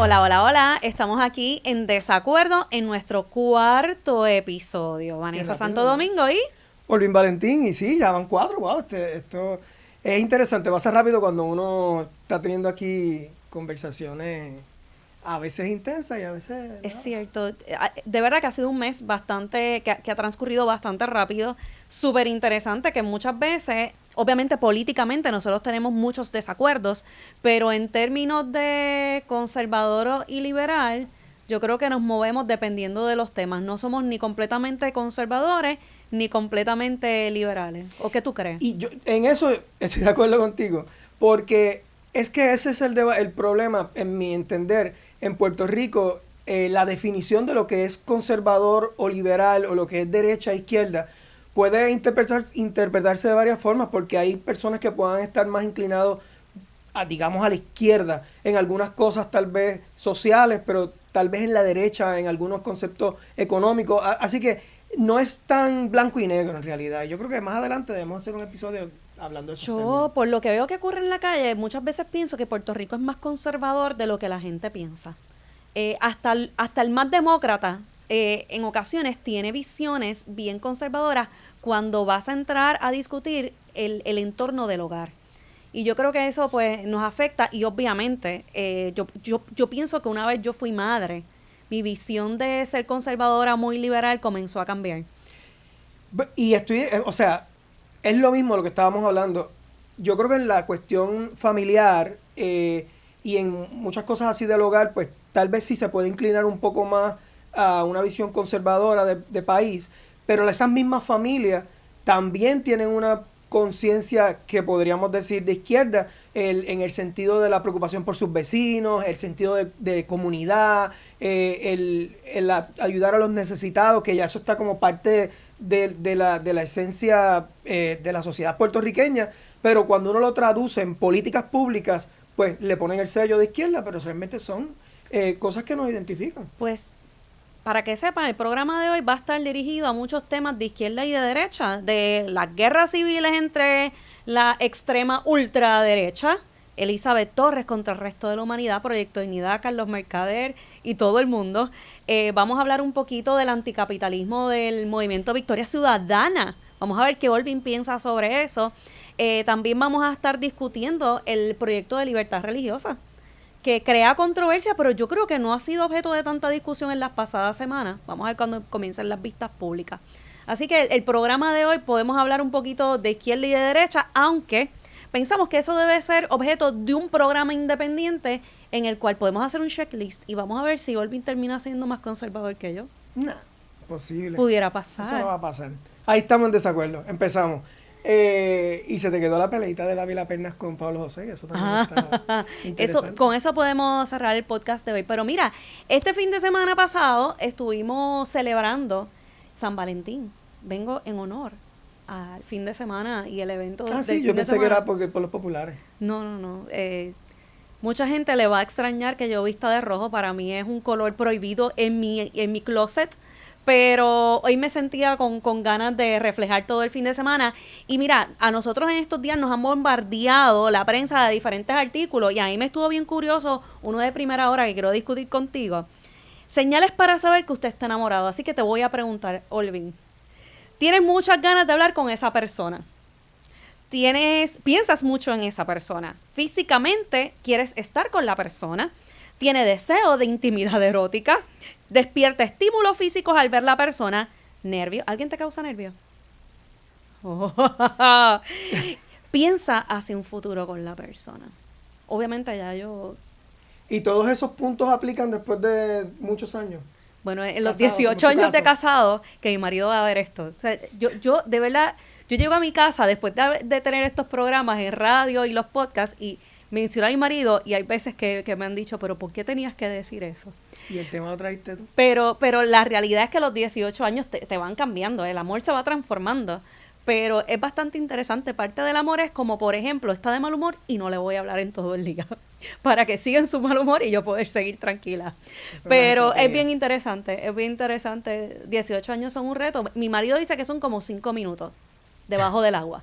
Hola, hola, hola. Estamos aquí en Desacuerdo en nuestro cuarto episodio. Vanessa Santo Domingo y... Olvin Valentín, y sí, ya van 4. Wow, esto es interesante. Va a ser rápido cuando uno está teniendo aquí conversaciones a veces intensas y a veces... Es ¿no? cierto. De verdad que ha sido un mes bastante... que ha transcurrido bastante rápido. Súper interesante, que muchas veces... Obviamente políticamente nosotros tenemos muchos desacuerdos, pero en términos de conservador y liberal, yo creo que nos movemos dependiendo de los temas. No somos ni completamente conservadores ni completamente liberales. ¿O qué tú crees? Y yo en eso estoy de acuerdo contigo, porque es que ese es el problema, en mi entender, en Puerto Rico, la definición de lo que es conservador o liberal o lo que es derecha e izquierda puede interpretarse de varias formas, porque hay personas que puedan estar más inclinados digamos, a la izquierda en algunas cosas tal vez sociales, pero tal vez en la derecha en algunos conceptos económicos. Así que no es tan blanco y negro en realidad. Yo creo que más adelante debemos hacer un episodio hablando de esos términos. Yo, por lo que veo que ocurre en la calle, muchas veces pienso que Puerto Rico es más conservador de lo que la gente piensa. Hasta el más demócrata, en ocasiones, tiene visiones bien conservadoras cuando vas a entrar a discutir el entorno del hogar. Y yo creo que eso pues nos afecta y obviamente yo pienso que una vez yo fui madre, mi visión de ser conservadora muy liberal comenzó a cambiar. Y o sea, es lo mismo lo que estábamos hablando. Yo creo que en la cuestión familiar y en muchas cosas así del hogar, pues tal vez sí se puede inclinar un poco más a una visión conservadora de país, pero esas mismas familias también tienen una conciencia que podríamos decir de izquierda, en el sentido de la preocupación por sus vecinos, el sentido de comunidad, el ayudar a los necesitados, que ya eso está como parte de la esencia de la sociedad puertorriqueña, pero cuando uno lo traduce en políticas públicas, pues le ponen el sello de izquierda, pero realmente son cosas que nos identifican. Pues para que sepan, el programa de hoy va a estar dirigido a muchos temas de izquierda y de derecha, de las guerras civiles entre la extrema ultraderecha, Elizabeth Torres contra el resto de la humanidad, Proyecto Dignidad, Carlos Mercader y todo el mundo. Vamos a hablar un poquito del anticapitalismo del movimiento Victoria Ciudadana. Vamos a ver qué Olvin piensa sobre eso. También vamos a estar discutiendo el proyecto de libertad religiosa, que crea controversia, pero yo creo que no ha sido objeto de tanta discusión en las pasadas semanas. Vamos a ver cuando comiencen las vistas públicas. Así que el programa de hoy podemos hablar un poquito de izquierda y de derecha, aunque pensamos que eso debe ser objeto de un programa independiente en el cual podemos hacer un checklist y vamos a ver si Olvin termina siendo más conservador que yo. No, posible. Pudiera pasar. Eso no va a pasar. Ahí estamos en desacuerdo. Empezamos. Y se te quedó la peleita de Dávila Pernas con Pablo José, que eso también está interesante. Con eso podemos cerrar el podcast de hoy. Pero mira, este fin de semana pasado estuvimos celebrando San Valentín. Vengo en honor al fin de semana y el evento del Sí, yo pensé que era por los populares. No. Mucha gente le va a extrañar que yo vista de rojo. Para mí es un color prohibido en mi closet. Pero hoy me sentía con ganas de reflejar todo el fin de semana. Y mira, a nosotros en estos días nos han bombardeado la prensa de diferentes artículos. Y a mí me estuvo bien curioso uno de primera hora que quiero discutir contigo. Señales para saber que usted está enamorado. Así que te voy a preguntar, Olvin. ¿Tienes muchas ganas de hablar con esa persona? ¿Piensas mucho en esa persona? Físicamente quieres estar con la persona. ¿Tiene deseo de intimidad erótica? Despierta estímulos físicos al ver la persona. Nervio. ¿Alguien te causa nervio? Piensa hacia un futuro con la persona. Obviamente ya yo... ¿Y todos esos puntos aplican después de muchos años? Bueno, en los 18 años de casado, que mi marido va a ver esto. O sea, yo de verdad, yo llego a mi casa después de tener estos programas en radio y los podcasts y menciono a mi marido y hay veces que me han dicho, pero ¿por qué tenías que decir eso? ¿Y el tema lo trajiste tú? Pero la realidad es que los 18 años te van cambiando, el amor se va transformando. Pero es bastante interesante. Parte del amor es como, por ejemplo, está de mal humor y no le voy a hablar en todo el día. Para que siga en su mal humor y yo poder seguir tranquila. Pero es bien interesante, 18 años son un reto. Mi marido dice que son como 5 minutos debajo del agua.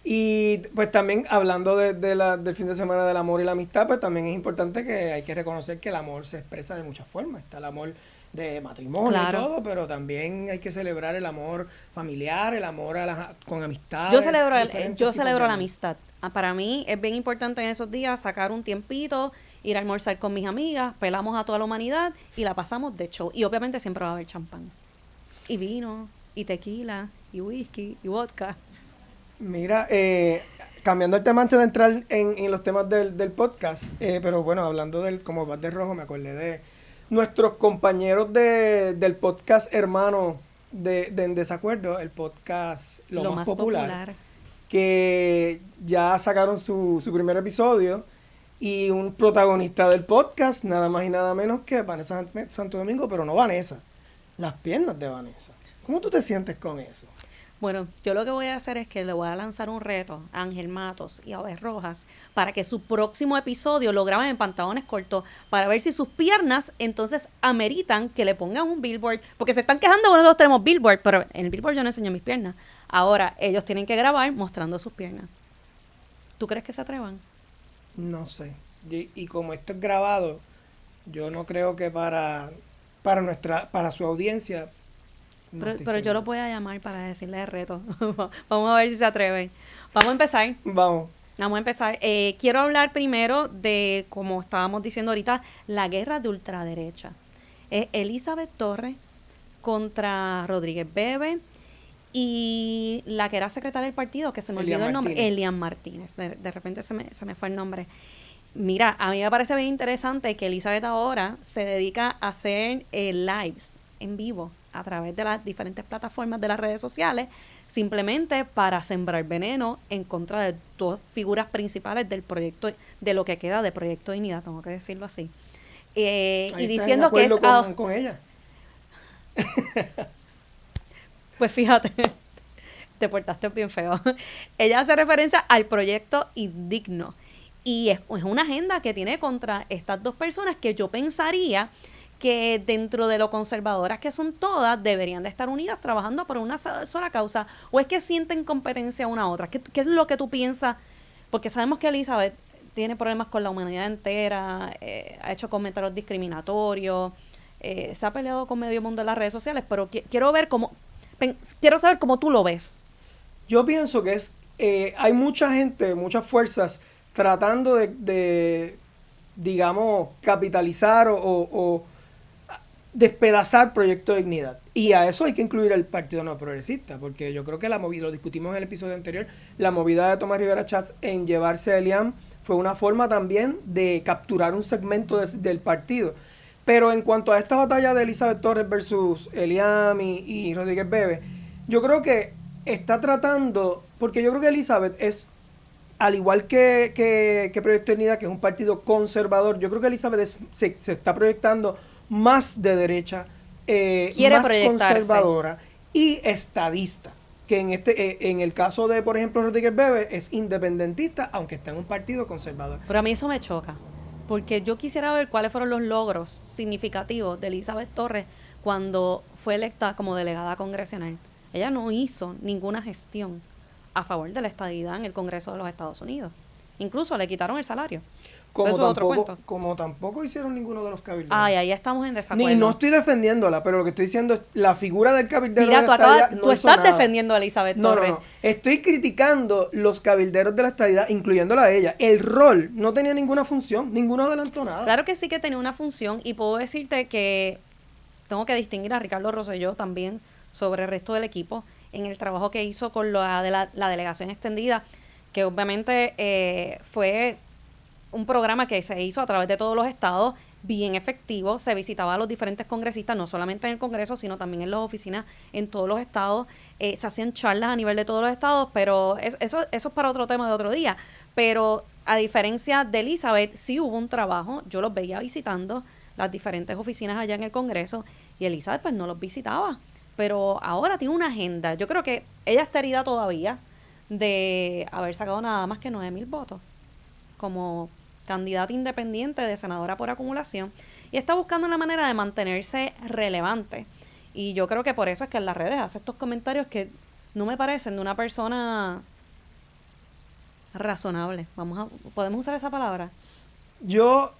Y pues también hablando del fin de semana del amor y la amistad, pues también es importante que hay que reconocer que el amor se expresa de muchas formas. Está el amor de matrimonio Claro. y todo, pero también hay que celebrar el amor familiar, el amor con amistades. Yo celebro, diferentes yo tipos celebro de la amor. amistad. Para mí es bien importante en esos días sacar un tiempito, ir a almorzar con mis amigas, pelamos a toda la humanidad y la pasamos de show. Y obviamente siempre va a haber champán. Y vino, y tequila, y whisky, y vodka. Mira, cambiando el tema antes de entrar en los temas del podcast, pero bueno, hablando del como vas de rojo, me acordé de nuestros compañeros del podcast hermano de En Desacuerdo, el podcast Lo Más Popular, que ya sacaron su primer episodio y un protagonista del podcast, nada más y nada menos que Vanessa Santo Domingo, pero no Vanessa, las piernas de Vanessa. ¿Cómo tú te sientes con eso? Bueno, yo lo que voy a hacer es que le voy a lanzar un reto a Ángel Matos y a Obed Rojas para que su próximo episodio lo graben en pantalones cortos para ver si sus piernas entonces ameritan que le pongan un billboard, porque se están quejando que nosotros tenemos billboard, pero en el billboard yo no enseño mis piernas. Ahora ellos tienen que grabar mostrando sus piernas. ¿Tú crees que se atrevan? No sé. Y como esto es grabado, yo no creo que para su audiencia. No Pero estoy yo seguro. los voy a llamar para decirles el reto. Vamos a ver si se atreven. Vamos a empezar. Vamos. Vamos a empezar. Quiero hablar primero de, como estábamos diciendo ahorita, la guerra de ultraderecha. Elizabeth Torres contra Rodríguez Bebe y la que era secretaria del partido, que se me Elian olvidó el nombre, Martínez. Elian Martínez. De repente se me fue el nombre. Mira, a mí me parece bien interesante que Elizabeth ahora se dedica a hacer lives en vivo a través de las diferentes plataformas de las redes sociales, simplemente para sembrar veneno en contra de dos figuras principales del proyecto, de lo que queda de Proyecto Dignidad, tengo que decirlo así. Y Ahí diciendo estás que de es... acuerdo con ella. Pues fíjate, te portaste bien feo. Ella hace referencia al proyecto Indigno. Y es una agenda que tiene contra estas dos personas que yo pensaría que dentro de lo conservadoras que son todas, deberían de estar unidas trabajando por una sola causa. ¿O es que sienten competencia una a otra? ¿Qué es lo que tú piensas? Porque sabemos que Elizabeth tiene problemas con la humanidad entera, ha hecho comentarios discriminatorios, se ha peleado con medio mundo en las redes sociales, pero quiero saber cómo tú lo ves. Yo pienso que hay mucha gente, muchas fuerzas tratando de digamos, capitalizar o despedazar Proyecto de Dignidad. Y a eso hay que incluir el Partido No Progresista, porque yo creo que la movida, lo discutimos en el episodio anterior, la movida de Tomás Rivera Chats en llevarse a Elian fue una forma también de capturar un segmento del partido. Pero en cuanto a esta batalla de Elizabeth Torres versus Elian y Rodríguez Bebe, yo creo que está tratando, porque yo creo que Elizabeth es, al igual que Proyecto de Dignidad, que es un partido conservador, yo creo que Elizabeth se está proyectando más de derecha, más conservadora y estadista. Que en el caso de, por ejemplo, Rodríguez Bebe, es independentista, aunque está en un partido conservador. Pero a mí eso me choca, porque yo quisiera ver cuáles fueron los logros significativos de Elizabeth Torres cuando fue electa como delegada congresional. Ella no hizo ninguna gestión a favor de la estadidad en el Congreso de los Estados Unidos. Incluso le quitaron el salario. Como tampoco hicieron ninguno de los cabilderos. Ay, ahí estamos en desacuerdo. No estoy defendiéndola, pero lo que estoy diciendo es la figura del cabildero. Mira, de la estadidad tú estás defendiendo a Elizabeth Torres. No. Estoy criticando los cabilderos de la estadidad, incluyéndola a ella. El rol no tenía ninguna función, ninguno adelantó nada. Claro que sí que tenía una función, y puedo decirte que tengo que distinguir a Ricardo Rosselló también sobre el resto del equipo en el trabajo que hizo con la delegación extendida, que obviamente fue un programa que se hizo a través de todos los estados, bien efectivo. Se visitaba a los diferentes congresistas, no solamente en el Congreso, sino también en las oficinas en todos los estados. Se hacían charlas a nivel de todos los estados, pero eso es para otro tema de otro día. Pero a diferencia de Elizabeth, sí hubo un trabajo. Yo los veía visitando las diferentes oficinas allá en el Congreso, y Elizabeth pues no los visitaba. Pero ahora tiene una agenda. Yo creo que ella está herida todavía de haber sacado nada más que 9,000 votos como candidata independiente de senadora por acumulación, y está buscando una manera de mantenerse relevante. Y yo creo que por eso es que en las redes hace estos comentarios que no me parecen de una persona razonable. ¿Podemos usar esa palabra? Yo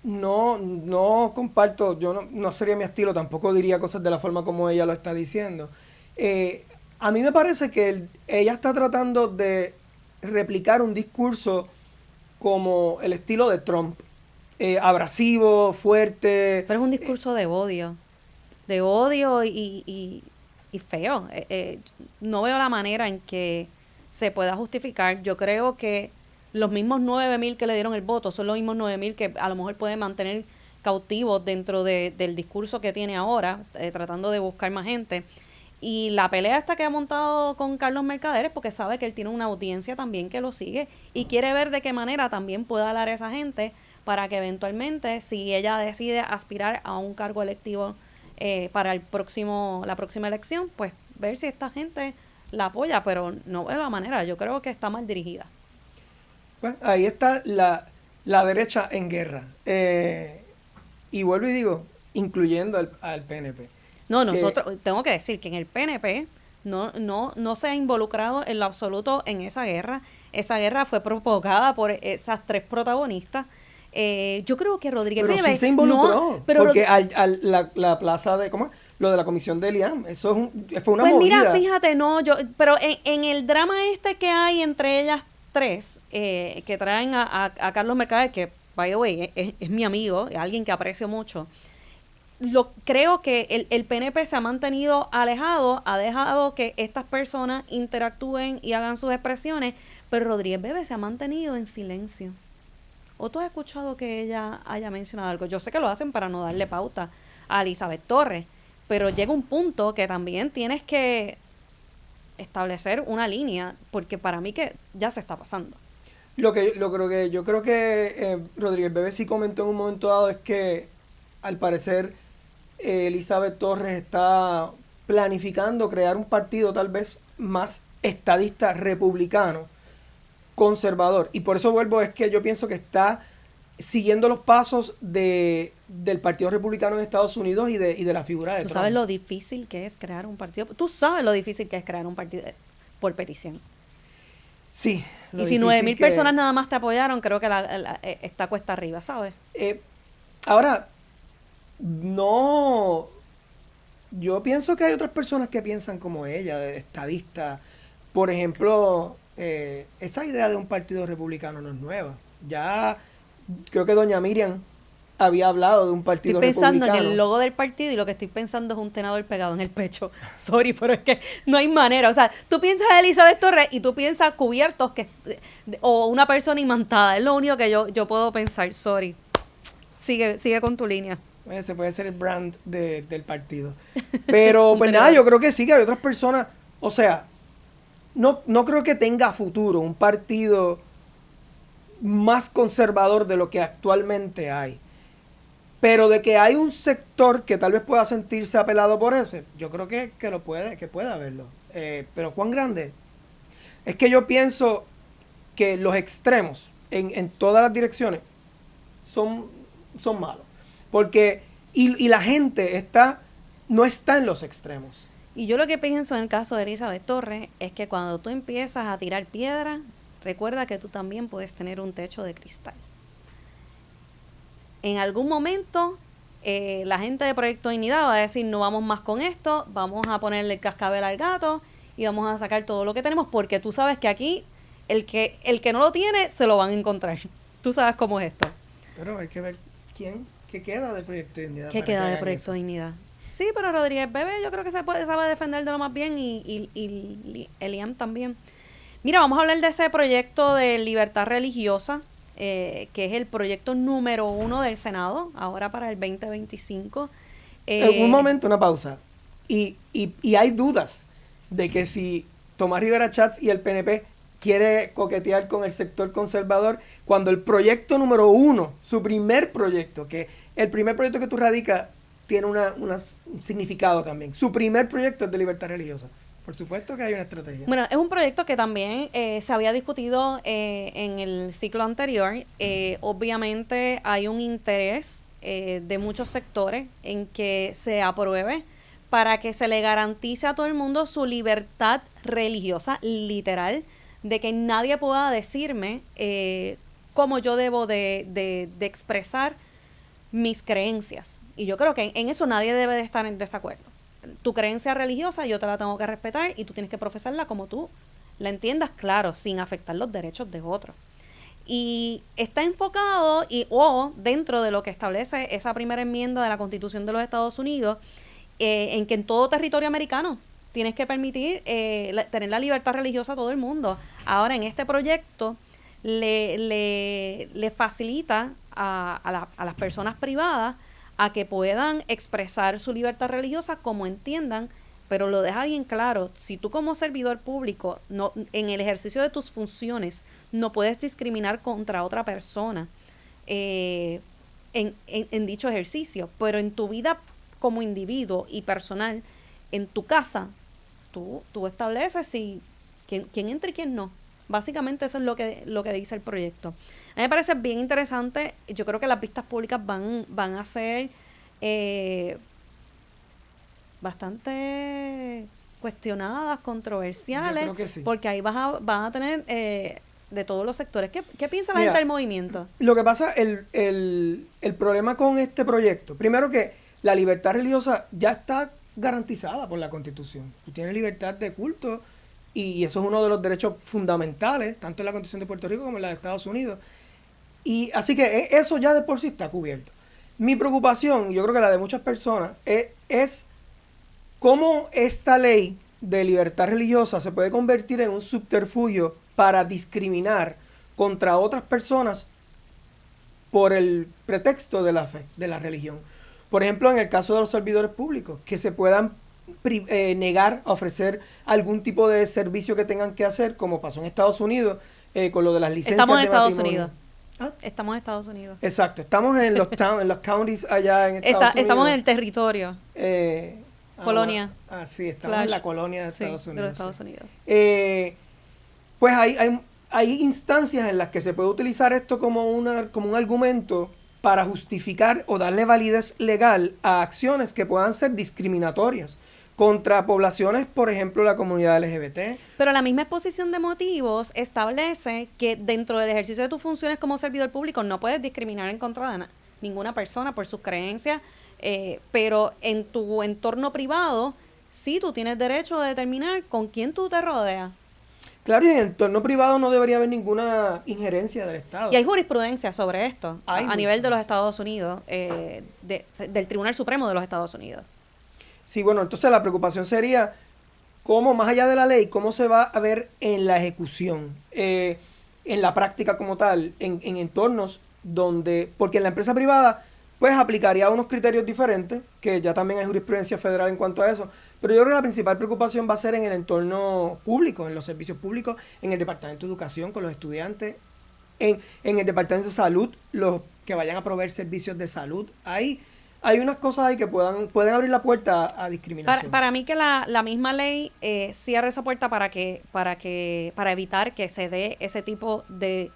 no comparto, no sería mi estilo, tampoco diría cosas de la forma como ella lo está diciendo. A mí me parece que ella está tratando de replicar un discurso como el estilo de Trump, abrasivo, fuerte. Pero es un discurso de odio y feo. No veo la manera en que se pueda justificar. Yo creo que los mismos 9,000 que le dieron el voto son los mismos 9,000 que a lo mejor pueden mantener cautivos dentro del discurso que tiene ahora, tratando de buscar más gente. Y la pelea esta que ha montado con Carlos Mercader es porque sabe que él tiene una audiencia también que lo sigue y quiere ver de qué manera también puede hablar a esa gente para que eventualmente, si ella decide aspirar a un cargo electivo para la próxima elección, pues ver si esta gente la apoya, pero no veo la manera. Yo creo que está mal dirigida. Pues ahí está la derecha en guerra. Y vuelvo y digo, incluyendo al PNP. No, nosotros, tengo que decir que en el PNP no se ha involucrado en lo absoluto en esa guerra. Esa guerra fue provocada por esas tres protagonistas. Yo creo que Rodríguez Bebe... Pero sí se involucró, porque la plaza de... ¿Cómo es? Lo de la comisión de Eliam, eso fue una movida. Pues mira, fíjate, pero en el drama este que hay entre ellas tres, que traen a Carlos Mercader, que, by the way, es mi amigo, es alguien que aprecio mucho, creo que el PNP se ha mantenido alejado, ha dejado que estas personas interactúen y hagan sus expresiones, pero Rodríguez Bebe se ha mantenido en silencio. ¿O tú has escuchado que ella haya mencionado algo? Yo sé que lo hacen para no darle pauta a Elizabeth Torres, pero llega un punto que también tienes que establecer una línea, porque para mí que ya se está pasando. Yo creo que Rodríguez Bebe sí comentó en un momento dado es que al parecer Elizabeth Torres está planificando crear un partido tal vez más estadista republicano, conservador. Y por eso vuelvo, es que yo pienso que está siguiendo los pasos del Partido Republicano en Estados Unidos y de la figura de Trump. ¿Tú sabes lo difícil que es crear un partido? ¿Tú sabes lo difícil que es crear un partido por petición? Sí. Y si 9,000 personas nada más te apoyaron, creo que está cuesta arriba, ¿sabes? Ahora, no... Yo pienso que hay otras personas que piensan como ella, estadista. Por ejemplo, esa idea de un partido republicano no es nueva. Ya creo que doña Miriam había hablado de un partido republicano. Estoy pensando en el logo del partido y lo que estoy pensando es un tenedor pegado en el pecho. Sorry, pero es que no hay manera. O sea, tú piensas en Elizabeth Torres y tú piensas cubiertos o una persona imantada. Es lo único que yo puedo pensar. Sorry. Sigue con tu línea. Ese puede ser el brand del partido. Pero pues nada, yo creo que sí, que hay otras personas. O sea, no creo que tenga futuro un partido más conservador de lo que actualmente hay. Pero de que hay un sector que tal vez pueda sentirse apelado por ese, yo creo que puede haberlo. Pero ¿cuán grande? Es que yo pienso que los extremos en todas las direcciones son malos. Porque, y la gente no está en los extremos. Y yo lo que pienso en el caso de Elizabeth Torres es que cuando tú empiezas a tirar piedra, recuerda que tú también puedes tener un techo de cristal. En algún momento, la gente de Proyecto Dignidad va a decir, no vamos más con esto, vamos a ponerle el cascabel al gato y vamos a sacar todo lo que tenemos, porque tú sabes que aquí el que no lo tiene, se lo van a encontrar. Tú sabes cómo es esto. Pero hay que ver qué queda de Proyecto Dignidad. ¿Qué queda de Proyecto Dignidad? Sí, pero Rodríguez Bebe yo creo que sabe defender de lo más bien y Eliam también. Mira, vamos a hablar de ese proyecto de libertad religiosa, que es el proyecto número 1 del Senado, ahora para el 2025. Un momento, una pausa. Y hay dudas de que si Tomás Rivera Schatz y el PNP quiere coquetear con el sector conservador, cuando el proyecto número 1, su primer proyecto, que el primer proyecto que tú radicas tiene un significado también. Su primer proyecto es de libertad religiosa. Por supuesto que hay una estrategia. Bueno, es un proyecto que también se había discutido en el ciclo anterior. Obviamente hay un interés de muchos sectores en que se apruebe para que se le garantice a todo el mundo su libertad religiosa, literal, de que nadie pueda decirme cómo yo debo de expresar mis creencias. Y yo creo que en eso nadie debe de estar en desacuerdo. Tu creencia religiosa yo te la tengo que respetar y tú tienes que profesarla como tú la entiendas, claro, sin afectar los derechos de otros. Y está enfocado dentro de lo que establece esa primera enmienda de la Constitución de los Estados Unidos, en que en todo territorio americano tienes que permitir tener la libertad religiosa a todo el mundo. Ahora, en este proyecto le facilita a las personas privadas a que puedan expresar su libertad religiosa como entiendan, pero lo deja bien claro. Si tú como servidor público, en el ejercicio de tus funciones, no puedes discriminar contra otra persona en dicho ejercicio, pero en tu vida como individuo y personal, en tu casa, tú estableces quién entra y quién no. Básicamente eso es lo que dice el proyecto. A mí me parece bien interesante. Yo creo que las vistas públicas van a ser bastante cuestionadas, controversiales. Yo creo que sí. Porque ahí van a tener de todos los sectores. ¿Qué piensa la gente del movimiento? Lo que pasa, el problema con este proyecto, primero que la libertad religiosa ya está garantizada por la Constitución. Tú tienes libertad de culto y eso es uno de los derechos fundamentales, tanto en la Constitución de Puerto Rico como en la de Estados Unidos. Y así que eso ya de por sí está cubierto. Mi preocupación, y yo creo que la de muchas personas, es cómo esta ley de libertad religiosa se puede convertir en un subterfugio para discriminar contra otras personas por el pretexto de la fe, de la religión. Por ejemplo, en el caso de los servidores públicos, que se puedan negar a ofrecer algún tipo de servicio que tengan que hacer, como pasó en Estados Unidos, con lo de las licencias Estamos en de Estados matrimonio. Unidos. ¿Ah? Estamos en Estados Unidos. Exacto, estamos en los counties allá en Estados Unidos. Estamos en el territorio. Colonia. Sí, estamos en la colonia de Estados Unidos. De los Estados Unidos. Pues hay instancias en las que se puede utilizar esto como un argumento para justificar o darle validez legal a acciones que puedan ser discriminatorias contra poblaciones, por ejemplo, la comunidad LGBT. Pero la misma exposición de motivos establece que dentro del ejercicio de tus funciones como servidor público no puedes discriminar en contra de ninguna persona por sus creencias, pero en tu entorno privado sí tú tienes derecho a determinar con quién tú te rodeas. Claro, y en el entorno privado no debería haber ninguna injerencia del Estado. Y hay jurisprudencia sobre esto a nivel de los Estados Unidos, del Tribunal Supremo de los Estados Unidos. Sí, bueno, entonces la preocupación sería cómo, más allá de la ley, cómo se va a ver en la ejecución, en la práctica como tal, en entornos donde, porque en la empresa privada, pues aplicaría unos criterios diferentes, que ya también hay jurisprudencia federal en cuanto a eso, pero yo creo que la principal preocupación va a ser en el entorno público, en los servicios públicos, en el Departamento de Educación con los estudiantes, en el Departamento de Salud, los que vayan a proveer servicios de salud. Hay unas cosas ahí que pueden abrir la puerta a discriminación. Para mí que la misma ley cierra esa puerta para evitar que se dé ese tipo de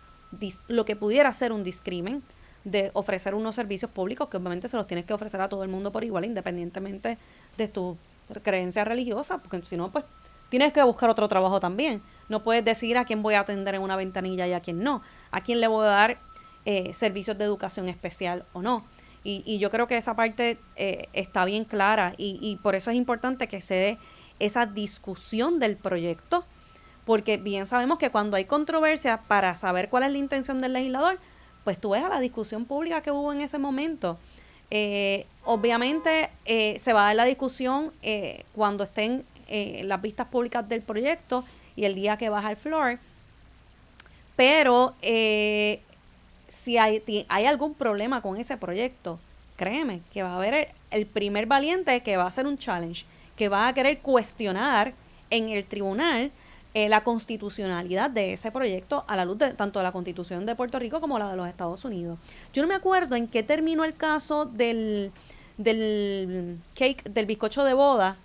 lo que pudiera ser un discrimen de ofrecer unos servicios públicos que obviamente se los tienes que ofrecer a todo el mundo por igual, independientemente de tu creencia religiosa, porque si no, pues tienes que buscar otro trabajo también. No puedes decidir a quién voy a atender en una ventanilla y a quién no, a quién le voy a dar servicios de educación especial o no. Y yo creo que esa parte está bien clara y por eso es importante que se dé esa discusión del proyecto, porque bien sabemos que cuando hay controversia, para saber cuál es la intención del legislador, pues tú ves a la discusión pública que hubo en ese momento. Obviamente se va a dar la discusión cuando estén las vistas públicas del proyecto y el día que baja al floor, pero si hay algún problema con ese proyecto, créeme que va a haber el primer valiente que va a hacer un challenge, que va a querer cuestionar en el tribunal la constitucionalidad de ese proyecto a la luz de tanto de la Constitución de Puerto Rico como la de los Estados Unidos. Yo no me acuerdo en qué terminó el caso del cake, del bizcocho de boda,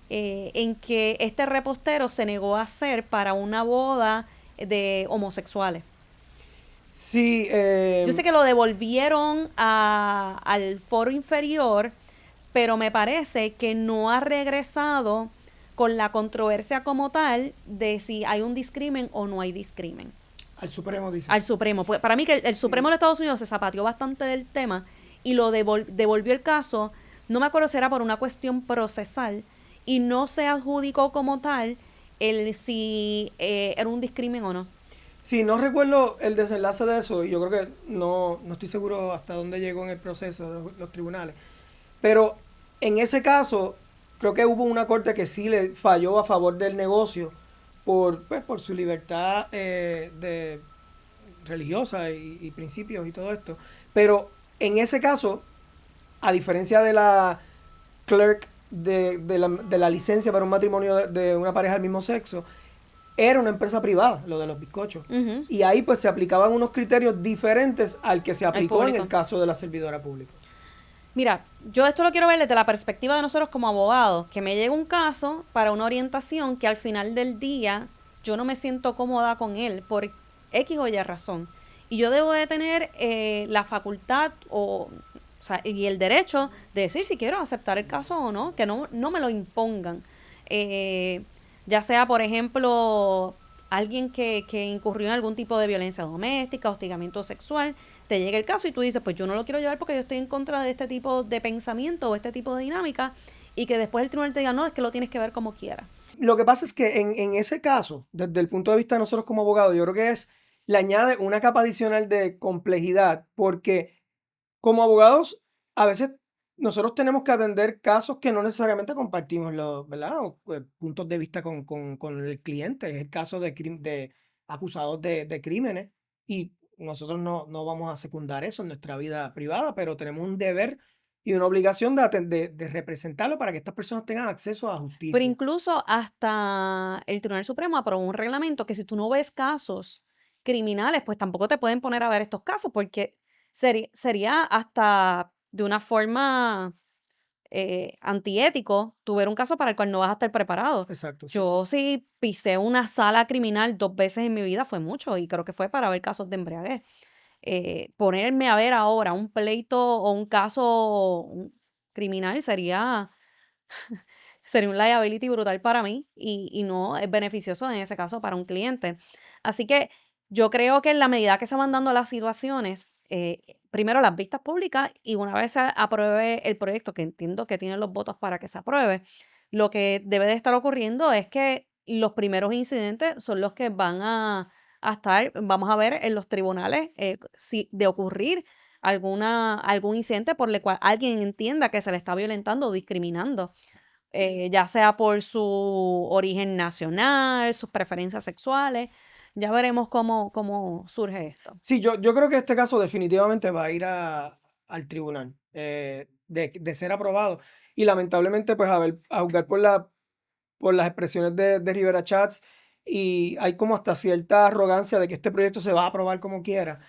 en que este repostero se negó a hacer para una boda de homosexuales. Sí. Yo sé que lo devolvieron al foro inferior, pero me parece que no ha regresado con la controversia como tal de si hay un discrimen o no hay discrimen. Al Supremo, dice. Al Supremo. Pues para mí que el Supremo de Estados Unidos se zapateó bastante del tema y lo devolvió el caso, no me acuerdo si era por una cuestión procesal, y no se adjudicó como tal el si era un discrimen o no. Sí, no recuerdo el desenlace de eso, y yo creo que no estoy seguro hasta dónde llegó en el proceso de los tribunales. Pero en ese caso, creo que hubo una corte que sí le falló a favor del negocio por su libertad religiosa y principios y todo esto. Pero en ese caso, a diferencia de la clerk de la licencia para un matrimonio de una pareja del mismo sexo, era una empresa privada, lo de los bizcochos. Ujú. Y ahí pues se aplicaban unos criterios diferentes al que se aplicó en público. el caso de la servidora pública. Mira, yo esto lo quiero ver desde la perspectiva de nosotros como abogados, que me llega un caso para una orientación que al final del día yo no me siento cómoda con él por X o Y razón. Y yo debo de tener la facultad o sea, y el derecho de decir si quiero aceptar el caso o no, que no me lo impongan. Ya sea, por ejemplo, alguien que incurrió en algún tipo de violencia doméstica, hostigamiento sexual, te llega el caso y tú dices, pues yo no lo quiero llevar porque yo estoy en contra de este tipo de pensamiento o este tipo de dinámica, y que después el tribunal te diga, no, es que lo tienes que ver como quieras. Lo que pasa es que en ese caso, desde el punto de vista de nosotros como abogados, yo creo que le añade una capa adicional de complejidad, porque como abogados, a veces nosotros tenemos que atender casos que no necesariamente compartimos ¿verdad? Puntos de vista con el cliente. Es el caso de acusados de crímenes, y nosotros no vamos a secundar eso en nuestra vida privada, pero tenemos un deber y una obligación de representarlo para que estas personas tengan acceso a Pero justicia. incluso hasta el Tribunal Supremo aprobó un reglamento que si tú no ves casos criminales, pues tampoco te pueden poner a ver estos casos, porque sería hasta de una forma antiético tu ver un caso para el cual no vas a estar preparado. Exacto, sí. Yo sí pisé una sala criminal 2 veces en mi vida, fue mucho, y creo que fue para ver casos de embriaguez. Ponerme a ver ahora un pleito o un caso criminal sería un liability brutal para mí, y no es beneficioso en ese caso para un cliente. Así que yo creo que en la medida que se van dando las situaciones, primero las vistas públicas, y una vez se apruebe el proyecto, que entiendo que tiene los votos para que se apruebe, lo que debe de estar ocurriendo es que los primeros incidentes son los que van a estar, vamos a ver en los tribunales, si de ocurrir algún incidente por el cual alguien entienda que se le está violentando o discriminando, ya sea por su origen nacional, sus preferencias sexuales. Ya veremos cómo surge esto. Sí, yo creo que este caso definitivamente va a ir al tribunal de ser aprobado. Y lamentablemente, pues a juzgar por las expresiones de Rivera Chats, y hay como hasta cierta arrogancia de que este proyecto se va a aprobar como quiera.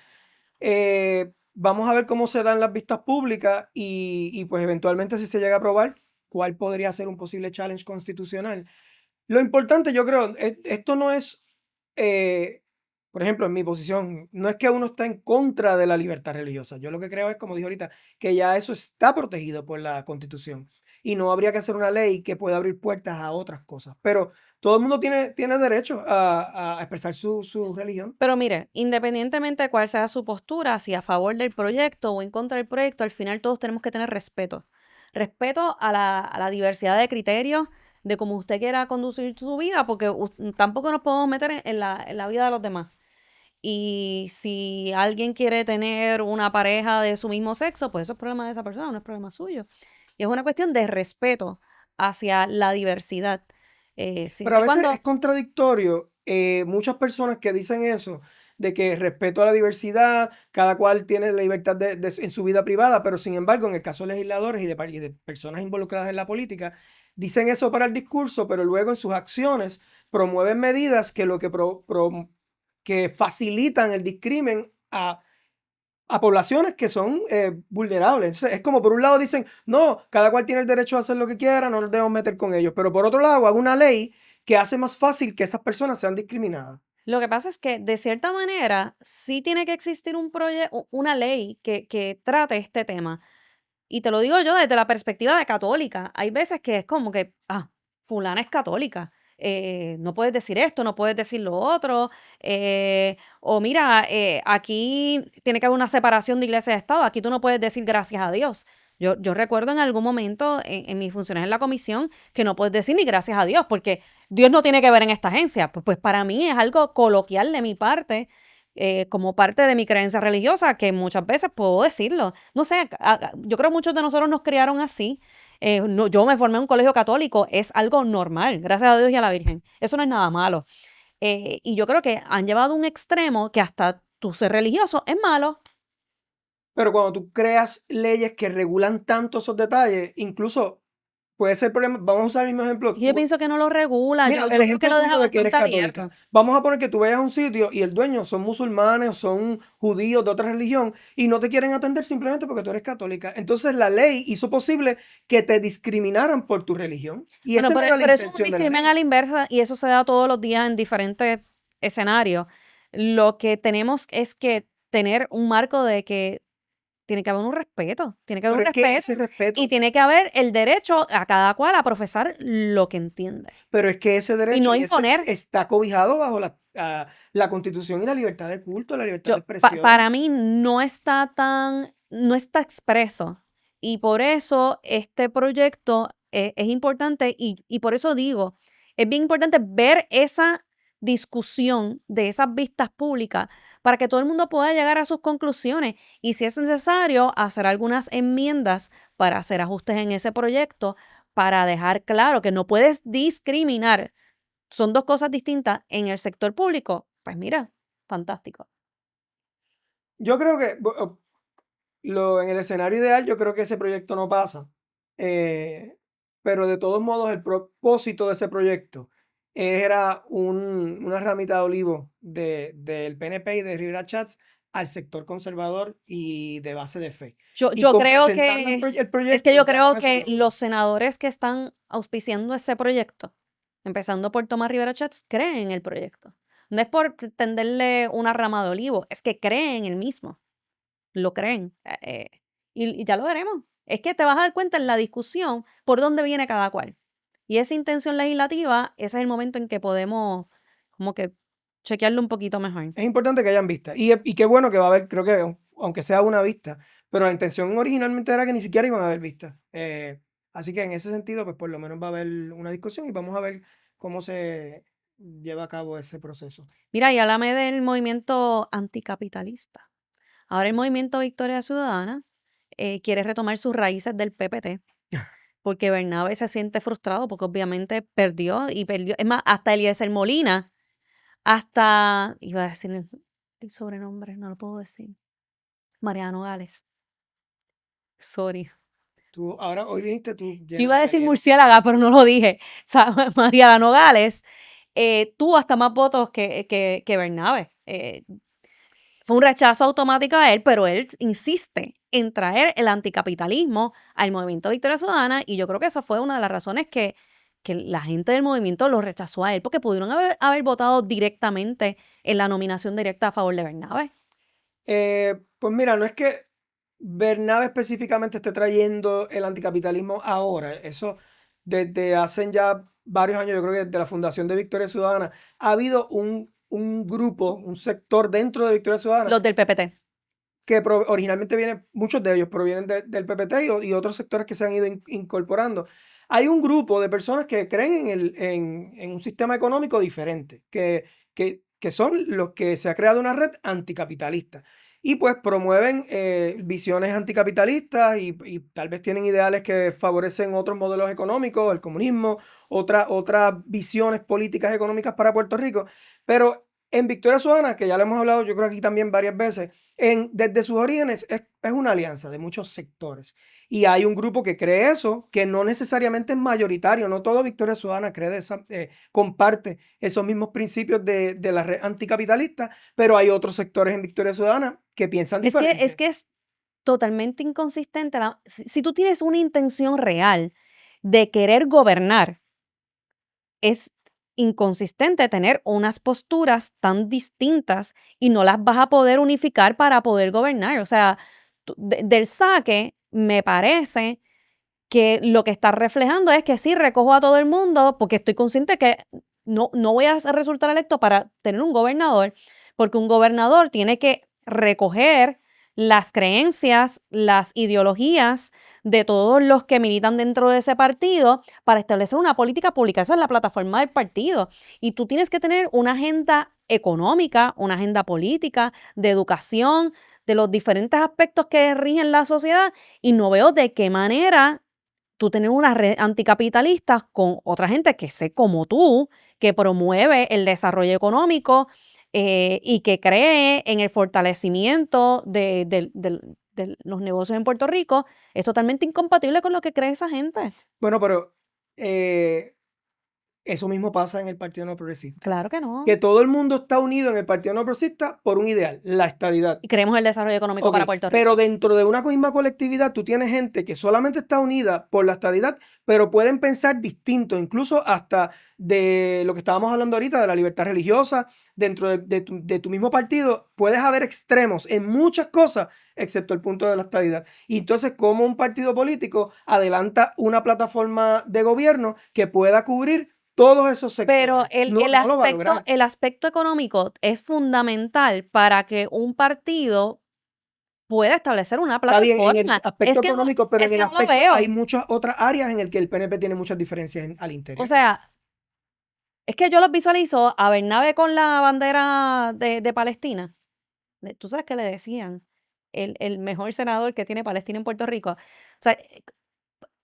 Vamos a ver cómo se dan las vistas públicas y pues eventualmente, si se llega a aprobar, cuál podría ser un posible challenge constitucional. Lo importante, yo creo, esto no es, por ejemplo, en mi posición, no es que uno está en contra de la libertad religiosa. Yo lo que creo es, como dije ahorita, que ya eso está protegido por la Constitución y no habría que hacer una ley que pueda abrir puertas a otras cosas. Pero todo el mundo tiene derecho a expresar su religión. Pero mire, independientemente de cuál sea su postura, si a favor del proyecto o en contra del proyecto, al final todos tenemos que tener respeto. Respeto a la diversidad de criterios, de cómo usted quiera conducir su vida, porque tampoco nos podemos meter en la vida de los demás. Y si alguien quiere tener una pareja de su mismo sexo, pues eso es problema de esa persona, no es problema suyo. Y es una cuestión de respeto hacia la diversidad. Pero a Siempre y veces cuando es contradictorio, muchas personas que dicen eso, de que respeto a la diversidad, cada cual tiene la libertad en su vida privada, pero sin embargo, en el caso de legisladores y de personas involucradas en la política, dicen eso para el discurso, pero luego en sus acciones promueven medidas que que facilitan el discrimen a poblaciones que son vulnerables. Entonces, es como por un lado dicen, no, cada cual tiene el derecho a hacer lo que quiera, no nos debemos meter con ellos, pero por otro lado hago una ley que hace más fácil que esas personas sean discriminadas. lo que pasa es que, de cierta manera, sí tiene que existir una ley que trate este tema. Y te lo digo yo desde la perspectiva de católica. Hay veces que es como que, fulana es católica. No puedes decir esto, no puedes decir lo otro. O mira, aquí tiene que haber una separación de iglesia y Estado. Aquí tú no puedes decir gracias a Dios. Yo recuerdo en algún momento en mis funciones en la comisión que no puedes decir ni gracias a Dios porque Dios no tiene que ver en esta agencia. Pues para mí es algo coloquial de mi parte, como parte de mi creencia religiosa, que muchas veces puedo decirlo. No sé, yo creo que muchos de nosotros nos criaron así. No, yo me formé en un colegio católico, es algo normal, gracias a Dios y a la Virgen. Eso no es nada malo. Y yo creo que han llevado a un extremo que hasta tú ser religioso es malo. Pero cuando tú creas leyes que regulan tanto esos detalles, incluso puede ser problema. Vamos a usar el mismo ejemplo. Yo pienso que no lo regula. Mira, Yo el creo que ejemplo lo deja tuyo de que eres bastante católica. abierto. Vamos a poner que tú vayas a un sitio y el dueño son musulmanes o son judíos de otra religión y no te quieren atender simplemente porque tú eres católica. Entonces la ley hizo posible que te discriminaran por tu religión. Y Bueno, esa no era la pero eso es un intención de la discrimen ley. a la inversa y eso se da todos los días en diferentes escenarios. Lo que tenemos es que tener un marco de que tiene que haber un respeto, tiene que haber Pero un es que respeto ese respeto, y tiene que haber el derecho a cada cual a profesar lo que entiende pero es que ese y derecho no y ese imponer. está cobijado bajo la Constitución y la libertad de culto, la libertad de Yo, expresión. para mí no está expreso y por eso este proyecto es importante y por eso digo, es bien importante ver esa discusión de esas vistas públicas para que todo el mundo pueda llegar a sus conclusiones y si es necesario hacer algunas enmiendas para hacer ajustes en ese proyecto para dejar claro que no puedes discriminar. Son dos cosas distintas en el sector público. Pues mira, fantástico. Yo creo que en el escenario ideal, yo creo que ese proyecto no pasa. Pero de todos modos, el propósito de ese proyecto era una ramita de olivo del PNP y de Rivera Chats al sector conservador y de base de fe. Yo Y con creo presentando que, el proyecto, es que yo ya con creo eso que logró. los senadores que están auspiciando ese proyecto, empezando por Tomás Rivera Chats, creen en el proyecto. No es por tenderle una rama de olivo, es que creen en el mismo, lo creen. Y ya lo veremos. Es que te vas a dar cuenta en la discusión por dónde viene cada cual. Y esa intención legislativa, ese es el momento en que podemos como que chequearlo un poquito mejor. Es importante que hayan vistas. Y qué bueno que va a haber, creo que aunque sea una vista, pero la intención originalmente era que ni siquiera iban a haber vistas. Así que en ese sentido, pues por lo menos va a haber una discusión y vamos a ver cómo se lleva a cabo ese proceso. Mira, y háblame del movimiento anticapitalista. Ahora el movimiento Victoria Ciudadana quiere retomar sus raíces del PPT, porque Bernabe se siente frustrado porque obviamente perdió y perdió. Es más, hasta Eliezer Molina, iba a decir el sobrenombre, no lo puedo decir. Mariano Gales. Sorry. Hoy viniste tú Yo llena iba a de decir veneno. murciélaga, pero no lo dije. O sea, Mariano Gales tuvo hasta más votos que Bernabe. Fue un rechazo automático a él, pero él insiste en traer el anticapitalismo al movimiento Victoria Ciudadana y yo creo que esa fue una de las razones que la gente del movimiento lo rechazó a él, porque pudieron haber votado directamente en la nominación directa a favor de Bernabe. Pues mira, no es que Bernabe específicamente esté trayendo el anticapitalismo ahora. Eso desde hace ya varios años, yo creo que desde la fundación de Victoria Ciudadana, ha habido un grupo, un sector dentro de Victoria Ciudadana Los del PPT. que originalmente vienen, muchos de ellos provienen del PPT y otros sectores que se han ido incorporando. Hay un grupo de personas que creen en un sistema económico diferente, que son los que se ha creado una red anticapitalista. Y pues promueven visiones anticapitalistas y tal vez tienen ideales que favorecen otros modelos económicos, el comunismo, otras visiones políticas económicas para Puerto Rico. Pero en Victoria Ciudadana, que ya lo hemos hablado yo creo aquí también varias veces, desde sus orígenes es una alianza de muchos sectores. Y hay un grupo que cree eso, que no necesariamente es mayoritario, no todo Victoria Ciudadana comparte esos mismos principios de la red anticapitalista, pero hay otros sectores en Victoria Ciudadana que piensan diferente. Es que es totalmente inconsistente. Si tú tienes una intención real de querer gobernar, es inconsistente tener unas posturas tan distintas y no las vas a poder unificar para poder gobernar. O sea, del saque, me parece que lo que está reflejando es que sí, recojo a todo el mundo porque estoy consciente que no voy a resultar electo para tener un gobernador, porque un gobernador tiene que recoger las creencias, las ideologías de todos los que militan dentro de ese partido para establecer una política pública. Esa es la plataforma del partido. Y tú tienes que tener una agenda económica, una agenda política, de educación, de los diferentes aspectos que rigen la sociedad, y no veo de qué manera tú tener una red anticapitalista con otra gente que sé como tú, que promueve el desarrollo económico y que cree en el fortalecimiento de los negocios en Puerto Rico, es totalmente incompatible con lo que cree esa gente. Bueno, pero eso mismo pasa en el Partido No Progresista. Claro que no. Que todo el mundo está unido en el Partido No Progresista por un ideal, la estadidad. Y queremos el desarrollo económico para Puerto Rico. Pero dentro de una misma colectividad, tú tienes gente que solamente está unida por la estadidad, pero pueden pensar distinto, incluso hasta de lo que estábamos hablando ahorita, de la libertad religiosa. Dentro de tu mismo partido puedes haber extremos en muchas cosas, excepto el punto de la estadidad. Y entonces, ¿cómo un partido político adelanta una plataforma de gobierno que pueda cubrir todos esos sectores? Pero el aspecto económico es fundamental para que un partido pueda establecer una plataforma. Está bien, en el aspecto económico, pero en el aspecto hay muchas otras áreas en el que el PNP tiene muchas diferencias al interior. O sea, es que yo los visualizo a Bernabe con la bandera de Palestina. Tú sabes que le decían el mejor senador que tiene Palestina en Puerto Rico. O sea,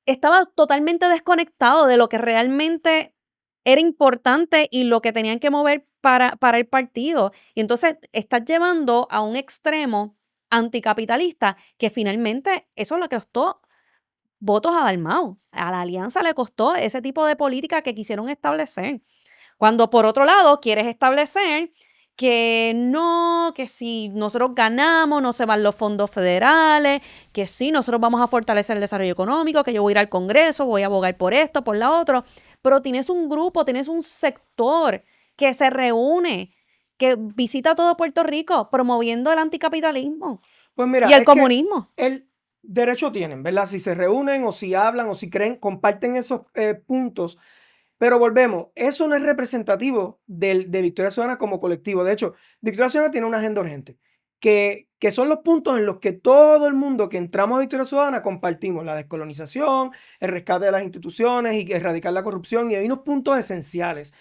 estaba totalmente desconectado de lo que realmente era importante y lo que tenían que mover para el partido. Y entonces estás llevando a un extremo anticapitalista que finalmente eso es lo que costó votos a Dalmau. A la alianza le costó ese tipo de política que quisieron establecer. Cuando por otro lado quieres establecer que no, que si nosotros ganamos no se van los fondos federales, que sí, nosotros vamos a fortalecer el desarrollo económico, que yo voy a ir al Congreso, voy a abogar por esto, por la otra, pero tienes un grupo, tienes un sector que se reúne, que visita todo Puerto Rico promoviendo el anticapitalismo y el comunismo. El derecho tienen, ¿verdad? Si se reúnen o si hablan o si creen, comparten esos puntos. Pero volvemos, eso no es representativo de Victoria Ciudadana como colectivo. De hecho, Victoria Ciudadana tiene una agenda urgente, que son los puntos en los que todo el mundo que entramos a Victoria Ciudadana compartimos: la descolonización, el rescate de las instituciones y erradicar la corrupción, y hay unos puntos esenciales.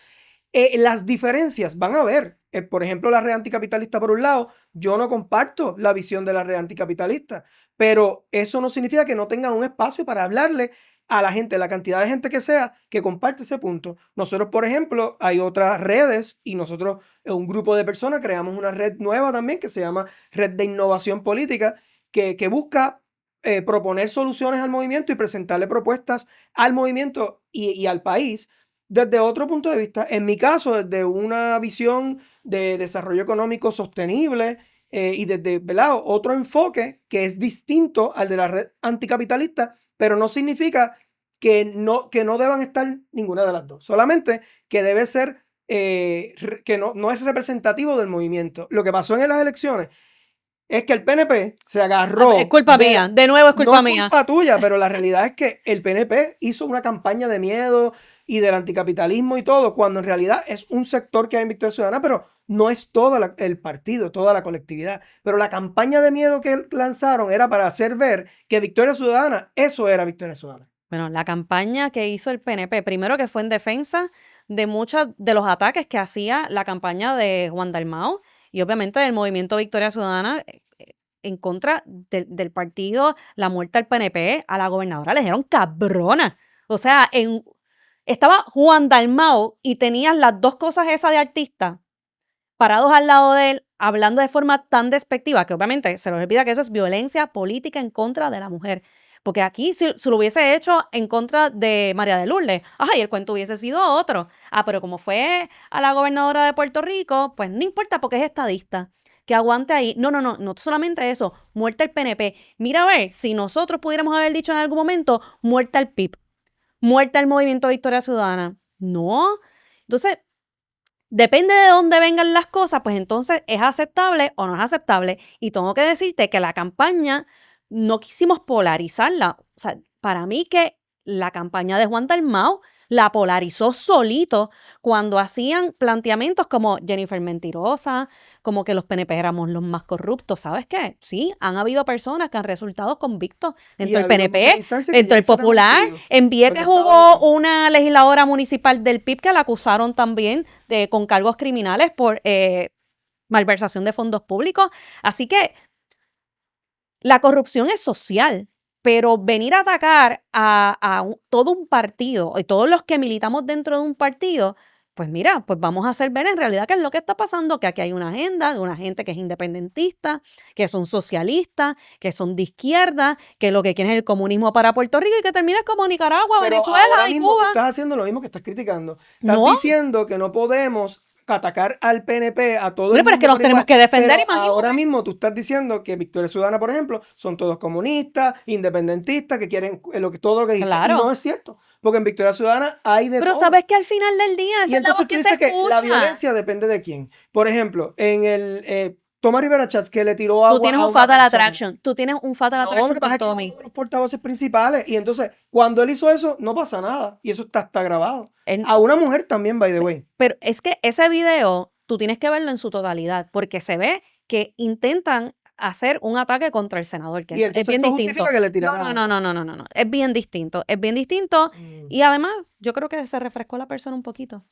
Las diferencias van a haber. Por ejemplo, la red anticapitalista por un lado, yo no comparto la visión de la red anticapitalista, pero eso no significa que no tengan un espacio para hablarle a la gente, la cantidad de gente que sea, que comparte ese punto. Nosotros, por ejemplo, hay otras redes y nosotros, un grupo de personas, creamos una red nueva también que se llama Red de Innovación Política, que busca proponer soluciones al movimiento y presentarle propuestas al movimiento y al país desde otro punto de vista. En mi caso, desde una visión de desarrollo económico sostenible y desde, ¿verdad?, otro enfoque que es distinto al de la red anticapitalista, pero no significa que no deban estar ninguna de las dos. Solamente que debe ser, que no es representativo del movimiento. Lo que pasó en las elecciones es que el PNP se agarró. Es culpa mía, de nuevo es culpa mía. No es culpa tuya, pero la realidad es que el PNP hizo una campaña de miedo y del anticapitalismo y todo, cuando en realidad es un sector que hay en Victoria Ciudadana, pero no es todo el partido, toda la colectividad. Pero la campaña de miedo que lanzaron era para hacer ver que Victoria Ciudadana, eso era Victoria Ciudadana. Bueno, la campaña que hizo el PNP, primero que fue en defensa de muchos de los ataques que hacía la campaña de Juan Dalmau y obviamente del movimiento Victoria Ciudadana en contra del partido, la muerte al PNP, a la gobernadora le dijeron cabrona. O sea, estaba Juan Dalmau y tenías las dos cosas esas de artista parados al lado de él, hablando de forma tan despectiva, que obviamente se les olvida que eso es violencia política en contra de la mujer. Porque aquí, si lo hubiese hecho en contra de María de Lourdes, el cuento hubiese sido otro. Pero como fue a la gobernadora de Puerto Rico, pues no importa porque es estadista. Que aguante ahí. No solamente eso, muerte al PNP. Mira a ver, si nosotros pudiéramos haber dicho en algún momento, muerte al PIB, muerte al Movimiento Victoria Ciudadana. No. Entonces, depende de dónde vengan las cosas, pues entonces es aceptable o no es aceptable. Y tengo que decirte que la campaña no quisimos polarizarla. O sea, para mí que la campaña de Juan Dalmau la polarizó solito cuando hacían planteamientos como Jennifer mentirosa, como que los PNP éramos los más corruptos. ¿Sabes qué? Sí, han habido personas que han resultado convictos dentro del PNP, dentro del Popular. En Vieques hubo una legisladora municipal del PIB que la acusaron también con cargos criminales por malversación de fondos públicos. Así que la corrupción es social. Pero venir a atacar a todo un partido y todos los que militamos dentro de un partido, pues mira, pues vamos a hacer ver en realidad qué es lo que está pasando, que aquí hay una agenda de una gente que es independentista, que son socialistas, que son de izquierda, que lo que quieren es el comunismo para Puerto Rico y que termine como Nicaragua, pero Venezuela y Cuba. Tú estás haciendo lo mismo que estás criticando. Estás diciendo que no podemos atacar al PNP, a todo el mundo. Pero es que los tenemos que defender, imagínate. Ahora mismo tú estás diciendo que Victoria Ciudadana, por ejemplo, son todos comunistas, independentistas, que quieren todo lo que dijiste. Claro. Y no es cierto, porque en Victoria Ciudadana hay de todo. Pero sabes que al final del día y entonces tú dices que la violencia depende de quién. Por ejemplo, en el Tomás Rivera Chats, que le tiró agua. Tú tienes un fatal attraction. Tú tienes un fatal attraction con Tommy. Es uno de los portavoces principales. Y entonces, cuando él hizo eso, no pasa nada. Y eso está grabado. A una mujer también, by the way. Pero es que ese video, tú tienes que verlo en su totalidad, porque se ve que intentan hacer un ataque contra el senador, que es bien distinto. Que le no. Es bien distinto. Y además, yo creo que se refrescó la persona un poquito.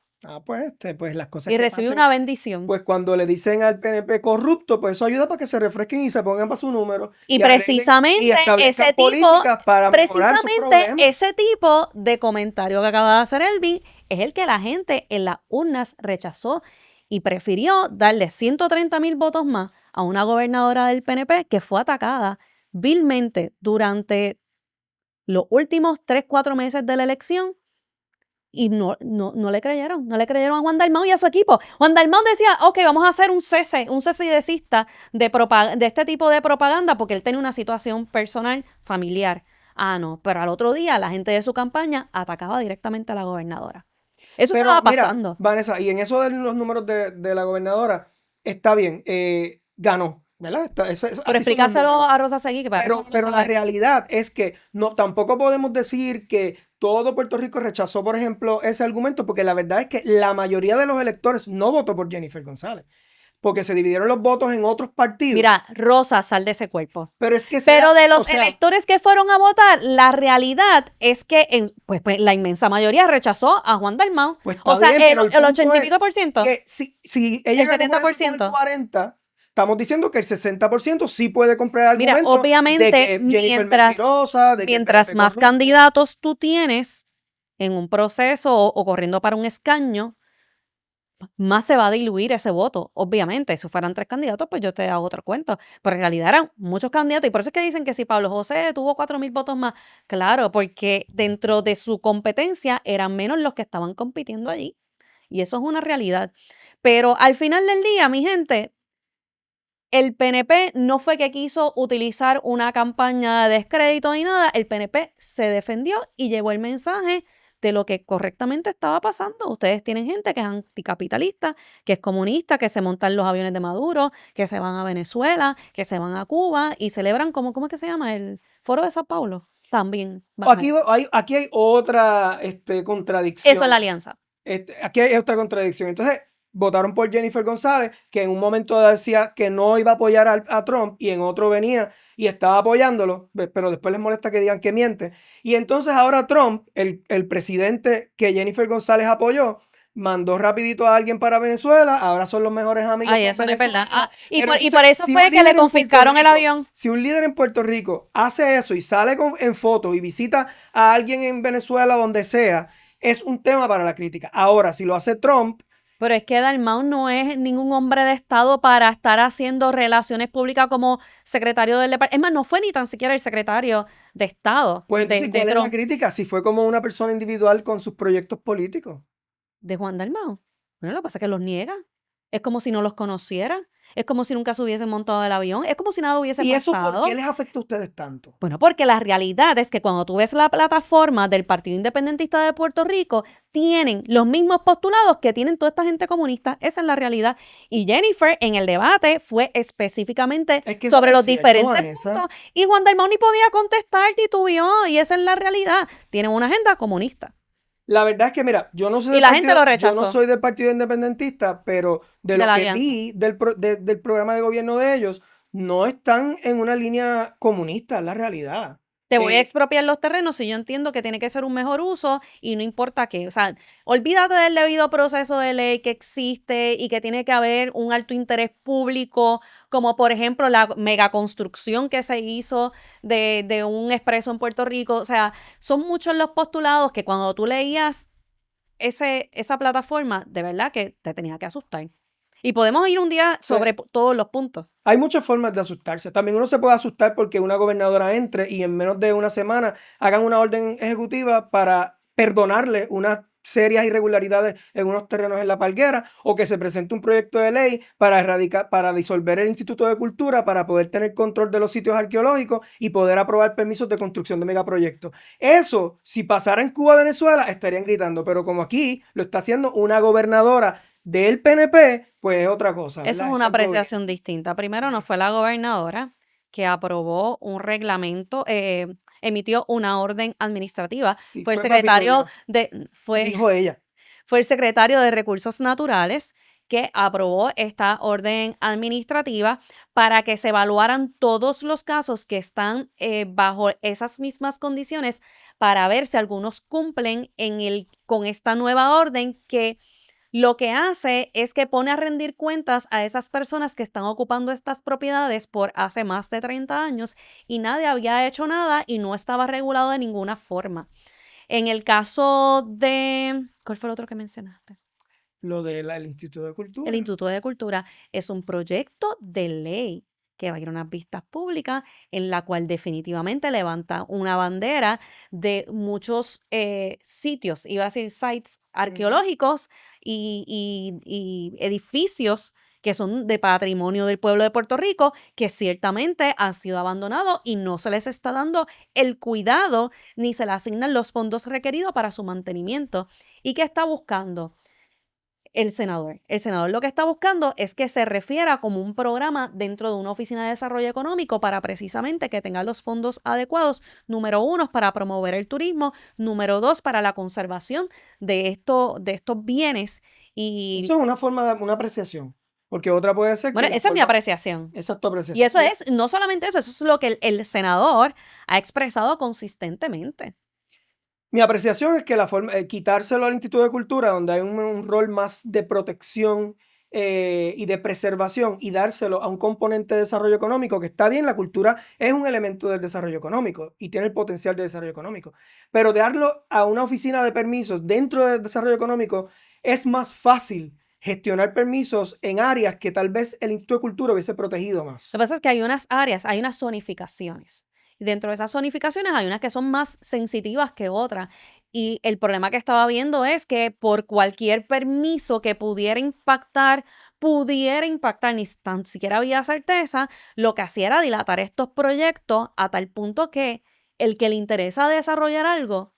Pues las cosas y recibió una bendición. Pues cuando le dicen al PNP corrupto, pues eso ayuda para que se refresquen y se pongan para su número. Y precisamente ese tipo de comentario que acaba de hacer Elvin es el que la gente en las urnas rechazó y prefirió darle 130,000 votos más a una gobernadora del PNP que fue atacada vilmente durante los últimos 3-4 meses de la elección. Y no le creyeron a Juan Dalmau y a su equipo. Juan Dalmau decía, ok, vamos a hacer un cese y desista de este tipo de propaganda porque él tenía una situación personal, familiar. No, pero al otro día la gente de su campaña atacaba directamente a la gobernadora. Eso estaba pasando. Mira, Vanessa, y en eso de los números de la gobernadora, está bien, ganó. ¿Verdad? Pero explícaselo a Rosa Seguí. Pero la realidad es que tampoco podemos decir que todo Puerto Rico rechazó, por ejemplo, ese argumento, porque la verdad es que la mayoría de los electores no votó por Jennifer González, porque se dividieron los votos en otros partidos. Mira, Rosa, sal de ese cuerpo. Pero de los electores que fueron a votar, la realidad es que pues la inmensa mayoría rechazó a Juan Dalmau. Pues el 80 y pico por ciento. Que si ella el 70%. El 40%. Estamos diciendo que el 60% sí puede comprar el argumento. Mira, obviamente, de mientras más candidatos tú tienes en un proceso o corriendo para un escaño, más se va a diluir ese voto. Obviamente, si fueran 3 candidatos, pues yo te hago otro cuento. Pero en realidad eran muchos candidatos. Y por eso es que dicen que si Pablo José tuvo 4,000 votos más, claro, porque dentro de su competencia eran menos los que estaban compitiendo allí. Y eso es una realidad. Pero al final del día, mi gente, el PNP no fue que quiso utilizar una campaña de descrédito ni nada. El PNP se defendió y llevó el mensaje de lo que correctamente estaba pasando. Ustedes tienen gente que es anticapitalista, que es comunista, que se montan los aviones de Maduro, que se van a Venezuela, que se van a Cuba y celebran, ¿cómo es que se llama? El Foro de Sao Paulo. También. Aquí hay otra contradicción. Eso es la alianza. Aquí hay otra contradicción. Entonces, votaron por Jennifer González, que en un momento decía que no iba a apoyar a Trump y en otro venía y estaba apoyándolo, pero después les molesta que digan que miente. Y entonces ahora Trump, el presidente que Jennifer González apoyó, mandó rapidito a alguien para Venezuela, ahora son los mejores amigos. Ay, eso no es verdad. Y por eso fue que le confiscaron el avión. Si un líder en Puerto Rico hace eso y sale en foto y visita a alguien en Venezuela, donde sea, es un tema para la crítica. Ahora, si lo hace Trump, pero es que Dalmau no es ningún hombre de Estado para estar haciendo relaciones públicas como secretario del departamento. Es más, no fue ni tan siquiera el secretario de Estado. Pues entonces, ¿cuál es la crítica? Si fue como una persona individual con sus proyectos políticos. ¿De Juan Dalmau? Bueno, lo que pasa es que los niega. Es como si no los conociera. Es como si nunca se hubiesen montado el avión. Es como si nada hubiese ¿Y eso pasado. por qué les afecta a ustedes tanto? Bueno, porque la realidad es que cuando tú ves la plataforma del Partido Independentista de Puerto Rico, tienen los mismos postulados que tienen toda esta gente comunista. Esa es la realidad. Y Jennifer en el debate fue específicamente Es que eso sobre no es los cierto, diferentes Vanessa. puntos. Y Juan Dalmau ni podía contestar, titubeó. Y esa es la realidad. Tienen una agenda comunista. La verdad es que, mira, yo no soy Y del la gente partido, lo yo no rechazó soy del Partido Independentista, pero de de lo la que alianza. vi del programa de gobierno de ellos, no están en una línea comunista, es la realidad. Te voy a Eh, expropiar los terrenos si yo entiendo que tiene que ser un mejor uso y no importa qué. O sea, olvídate del debido proceso de ley que existe y que tiene que haber un alto interés público, como por ejemplo la megaconstrucción que se hizo de un expreso en Puerto Rico. O sea, son muchos los postulados que cuando tú leías esa plataforma, de verdad que te tenía que asustar. Y podemos ir un día sobre todos los puntos. Hay muchas formas de asustarse. También uno se puede asustar porque una gobernadora entre y en menos de una semana hagan una orden ejecutiva para perdonarle unas serias irregularidades en unos terrenos en La Palguera, o que se presente un proyecto de ley para para disolver el Instituto de Cultura, para poder tener control de los sitios arqueológicos y poder aprobar permisos de construcción de megaproyectos. Eso, si pasara en Cuba, Venezuela, estarían gritando, pero como aquí lo está haciendo una gobernadora del PNP, pues es otra cosa, Eso ¿verdad? es una apreciación distinta. Primero, no fue la gobernadora que aprobó un reglamento, emitió una orden administrativa. Sí, Fue el fue Papi secretario Colina, dijo ella. fue el secretario de Recursos Naturales que aprobó esta orden administrativa para que se evaluaran todos los casos que están bajo esas mismas condiciones para ver si algunos cumplen con esta nueva orden que lo que hace es que pone a rendir cuentas a esas personas que están ocupando estas propiedades por hace más de 30 años y nadie había hecho nada y no estaba regulado de ninguna forma. En el caso de... ¿Cuál fue el otro que mencionaste? Lo del Instituto de El Cultura. Instituto de Cultura es un proyecto de ley que va a ir a unas vistas públicas en la cual definitivamente levanta una bandera de muchos sitios, iba a decir sites arqueológicos y edificios que son de patrimonio del pueblo de Puerto Rico, que ciertamente han sido abandonados y no se les está dando el cuidado ni se les asignan los fondos requeridos para su mantenimiento. ¿Y qué está buscando el senador? El senador lo que está buscando es que se refiera como un programa dentro de una oficina de desarrollo económico para precisamente que tenga los fondos adecuados, número 1, para promover el turismo, número 2, para la conservación de estos bienes. Eso es una forma de una apreciación. Porque otra puede ser que Bueno, la esa es mi forma. apreciación. Esa es tu Y apreciación. eso es, no solamente eso es lo que el senador ha expresado consistentemente. Mi apreciación es que la forma, quitárselo al Instituto de Cultura, donde hay un rol más de protección y de preservación, y dárselo a un componente de desarrollo económico, que está bien, la cultura es un elemento del desarrollo económico y tiene el potencial de desarrollo económico, pero darlo a una oficina de permisos dentro del desarrollo económico es más fácil gestionar permisos en áreas que tal vez el Instituto de Cultura hubiese protegido más. Lo que pasa es que hay unas áreas, hay unas zonificaciones. Y dentro de esas zonificaciones hay unas que son más sensitivas que otras. Y el problema que estaba viendo es que por cualquier permiso que pudiera impactar, ni tan siquiera había certeza, lo que hacía era dilatar estos proyectos a tal punto que el que le interesa desarrollar algo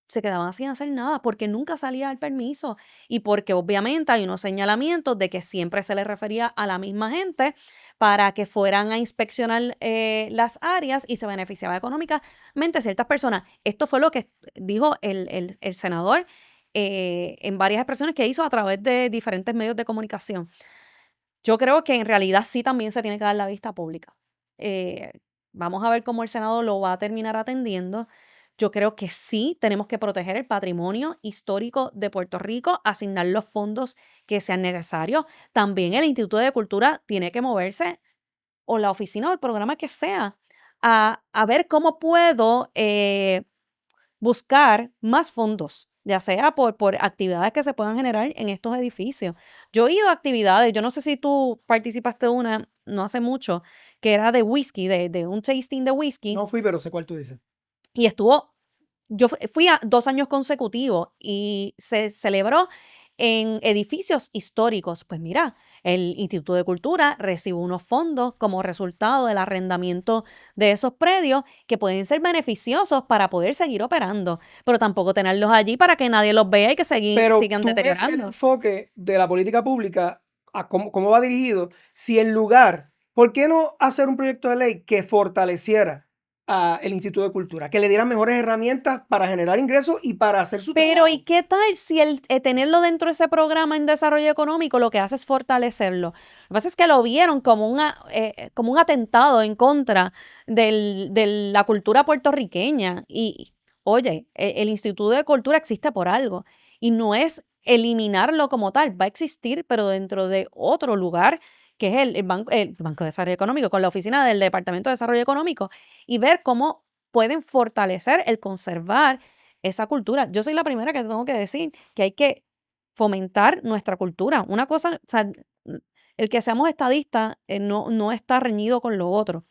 se quedaban sin hacer nada porque nunca salía el permiso y porque obviamente hay unos señalamientos de que siempre se le refería a la misma gente para que fueran a inspeccionar las áreas y se beneficiaba económicamente ciertas personas. Esto fue lo que dijo el senador en varias expresiones que hizo a través de diferentes medios de comunicación. Yo creo que en realidad sí también se tiene que dar la vista pública. Vamos a ver cómo el Senado lo va a terminar atendiendo. Yo creo que sí tenemos que proteger el patrimonio histórico de Puerto Rico, asignar los fondos que sean necesarios. También el Instituto de Cultura tiene que moverse, o la oficina o el programa que sea, a ver cómo puedo buscar más fondos, ya sea por actividades que se puedan generar en estos edificios. Yo he ido a actividades, yo no sé si tú participaste de una no hace mucho, que era de whisky, de un tasting de whisky. No fui, pero sé cuál tú dices. Y fui a 2 años consecutivos y se celebró en edificios históricos. Pues mira, el Instituto de Cultura recibe unos fondos como resultado del arrendamiento de esos predios que pueden ser beneficiosos para poder seguir operando, pero tampoco tenerlos allí para que nadie los vea y que Pero sigan tú ves el deteriorando. enfoque de la política pública, a cómo va dirigido, si en lugar, ¿por qué no hacer un proyecto de ley que fortaleciera el Instituto de Cultura, que le diera mejores herramientas para generar ingresos y para hacer su Pero trabajo? ¿y qué tal si tenerlo dentro de ese programa en desarrollo económico lo que hace es fortalecerlo? Lo que pasa es que lo vieron como como un atentado en contra de la cultura puertorriqueña. Y oye, el Instituto de Cultura existe por algo y no es eliminarlo como tal, va a existir, pero dentro de otro lugar que es el Banco de Desarrollo Económico, con la oficina del Departamento de Desarrollo Económico, y ver cómo pueden fortalecer el conservar esa cultura. Yo soy la primera que tengo que decir que hay que fomentar nuestra cultura. Una cosa, o sea, el que seamos estadistas no está reñido con lo otro.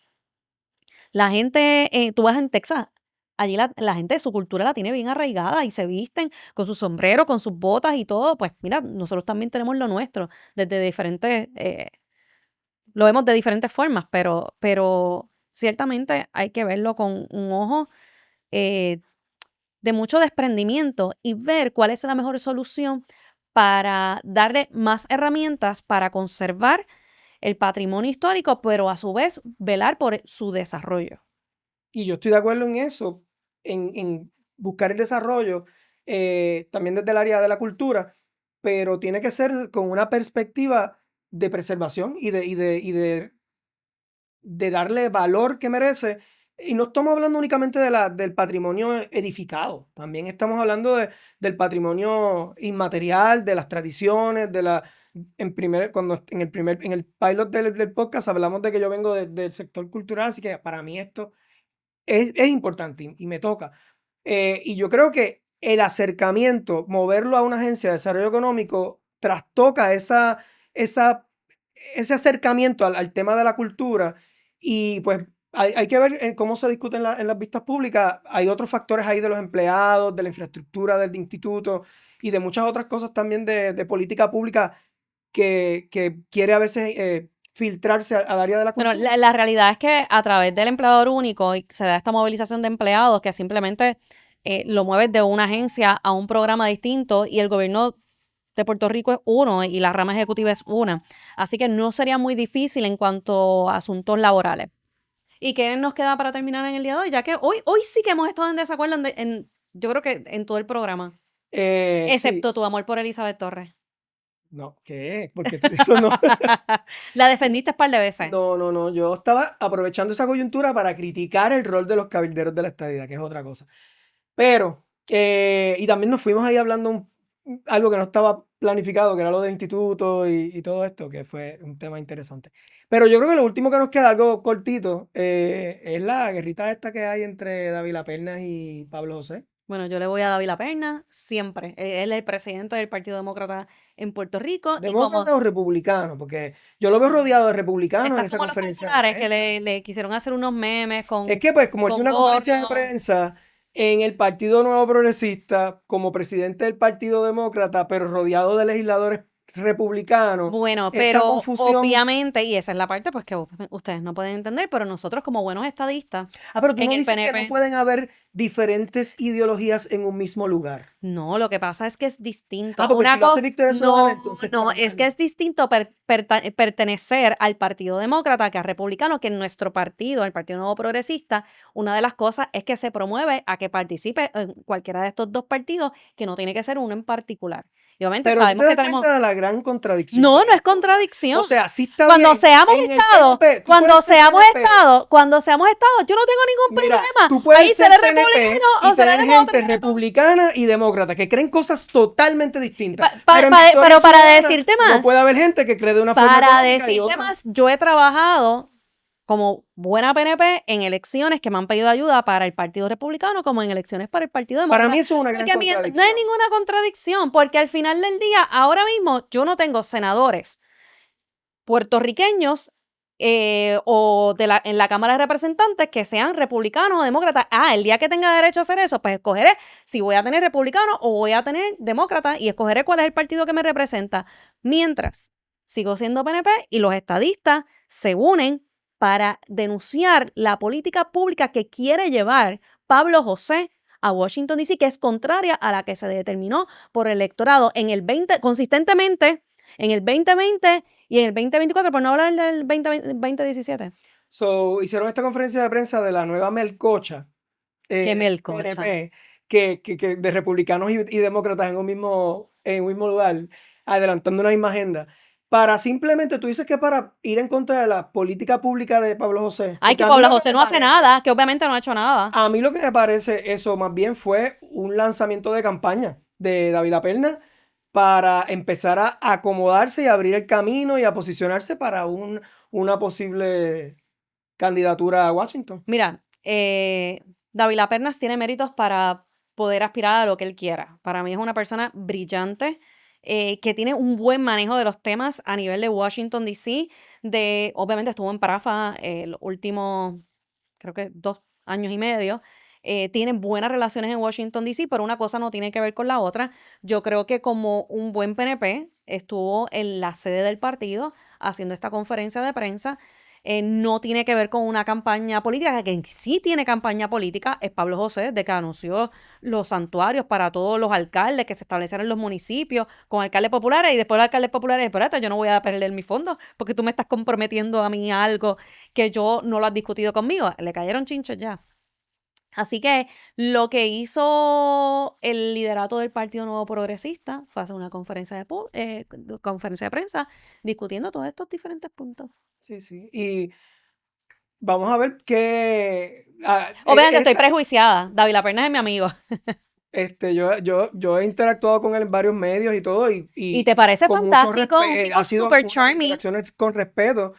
La gente, tú vas en Texas, allí la gente, su cultura la tiene bien arraigada y se visten con su sombrero, con sus botas y todo. Pues mira, nosotros también tenemos lo nuestro desde diferentes, lo vemos de diferentes formas, pero ciertamente hay que verlo con un ojo eh, de mucho desprendimiento y ver cuál es la mejor solución para darle más herramientas para conservar el patrimonio histórico, pero a su vez velar por su desarrollo. Y yo estoy de acuerdo en eso, en buscar el desarrollo, también desde el área de la cultura, pero tiene que ser con una perspectiva de preservación de darle valor que merece. Y no estamos hablando únicamente del patrimonio edificado, también estamos hablando del patrimonio inmaterial, de las tradiciones, cuando en el pilot del podcast hablamos de que yo vengo del sector cultural, así que para mí esto es importante y me toca. Y yo creo que el acercamiento, moverlo a una agencia de desarrollo económico, trastoca ese acercamiento al tema de la cultura y pues hay que ver cómo se discute en las vistas públicas. Hay otros factores ahí de los empleados, de la infraestructura del instituto y de muchas otras cosas también de política pública que quiere a veces filtrarse al área de la Bueno, cultura. la realidad es que a través del empleador único se da esta movilización de empleados que simplemente lo mueves de una agencia a un programa distinto y el gobierno de Puerto Rico es uno y la rama ejecutiva es una. Así que no sería muy difícil en cuanto a asuntos laborales. ¿Y qué nos queda para terminar en el día de hoy? Ya que hoy sí que hemos estado en desacuerdo yo creo que en todo el programa, Sí. excepto tu amor por Elizabeth Torres. No, ¿qué? Porque eso no. La defendiste un par de veces. No. Yo estaba aprovechando esa coyuntura para criticar el rol de los cabilderos de la estadidad, que es otra cosa. Pero, y también nos fuimos ahí hablando algo que no estaba planificado, que era lo del instituto y todo esto, que fue un tema interesante. Pero yo creo que lo último que nos queda, algo cortito, es la guerrita esta que hay entre Dávila Pernas y Pablo José. Bueno, yo le voy a Dávila Perna siempre. Él es el presidente del Partido Demócrata en Puerto Rico. Y como ¿Demócrata o republicano? Porque yo lo veo rodeado de republicanos en estás esa como los conferencia de populares que prensa. le quisieron hacer unos memes Es que, pues, como él dio con una conferencia de gordo. prensa en el Partido Nuevo Progresista, como presidente del Partido Demócrata, pero rodeado de legisladores republicanos, Bueno, esa pero confusión. obviamente, y esa es la parte pues que ustedes no pueden entender, pero nosotros como buenos estadistas Pero tú en no el dices que PNP, no pueden haber diferentes ideologías en un mismo lugar. no, lo que pasa es que es distinto. Porque si lo hace Victoria No, Ciudadana, entonces no, está es mal. que es distinto pertenecer al Partido Demócrata que al Republicano, que en nuestro partido, el Partido Nuevo Progresista, una de las cosas es que se promueve a que participe en cualquiera de estos dos partidos, que no tiene que ser uno en particular. Y obviamente Pero tú te sabemos que das tenemos... cuenta de la gran contradicción. No, de no es esto. contradicción. O sea, sí está Cuando bien. seamos En el Estado, PNP, tú cuando puedes ser seamos PNP. Estado, yo no tengo ningún Mira, problema. tú puedes Ahí ser seré PNP republicano y o seré tener gente demócrata. republicana y demócrata que creen cosas totalmente distintas. Pero en para Victoria Ciudadana decirte más, no puede haber gente que cree de una forma para económica y decirte otra. más, yo he trabajado como buena PNP en elecciones que me han pedido ayuda para el Partido Republicano como en elecciones para el Partido Demócrata. Para mí eso es una gran Porque no contradicción. hay ninguna contradicción, porque al final del día, ahora mismo, yo no tengo senadores puertorriqueños o en la Cámara de Representantes que sean republicanos o demócratas. El día que tenga derecho a hacer eso, pues escogeré si voy a tener republicanos o voy a tener demócratas y escogeré cuál es el partido que me representa. Mientras sigo siendo PNP y los estadistas se unen para denunciar la política pública que quiere llevar Pablo José a Washington, D.C., que es contraria a la que se determinó por el electorado consistentemente en el 2020 y en el 2024, por no hablar del 2017. Hicieron esta conferencia de prensa de la nueva melcocha. ¿Qué melcocha? PNP, que de republicanos y demócratas en un mismo lugar, adelantando una misma agenda. Para simplemente, tú dices que para ir en contra de la política pública de Pablo José. Que Pablo José no hace nada, que obviamente no ha hecho nada. A mí lo que me parece eso más bien fue un lanzamiento de campaña de David Laperna para empezar a acomodarse y abrir el camino y a posicionarse para una posible candidatura a Washington. Mira, David Lapernas tiene méritos para poder aspirar a lo que él quiera. Para mí es una persona brillante, que tiene un buen manejo de los temas a nivel de Washington, D.C. Obviamente estuvo en Parafa los últimos, creo que 2 años y medio. Tienen buenas relaciones en Washington, D.C., pero una cosa no tiene que ver con la otra. Yo creo que como un buen PNP estuvo en la sede del partido haciendo esta conferencia de prensa. No tiene que ver con una campaña política, que sí tiene campaña política, es Pablo José, de que anunció los santuarios para todos los alcaldes que se establecieron en los municipios, con alcaldes populares, y después los alcaldes populares, espérate, yo no voy a perder mis fondos, porque tú me estás comprometiendo a mí algo que yo no lo has discutido conmigo. Le cayeron chinches ya. Así que lo que hizo el liderato del Partido Nuevo Progresista fue hacer una conferencia de prensa discutiendo todos estos diferentes puntos. Sí, sí. Y vamos a ver qué... Obviamente estoy prejuiciada. David Laperna es mi amigo. Yo he interactuado con él en varios medios y todo. ¿Y te parece con fantástico? Un tipo ha sido súper charming. interacciones con respeto.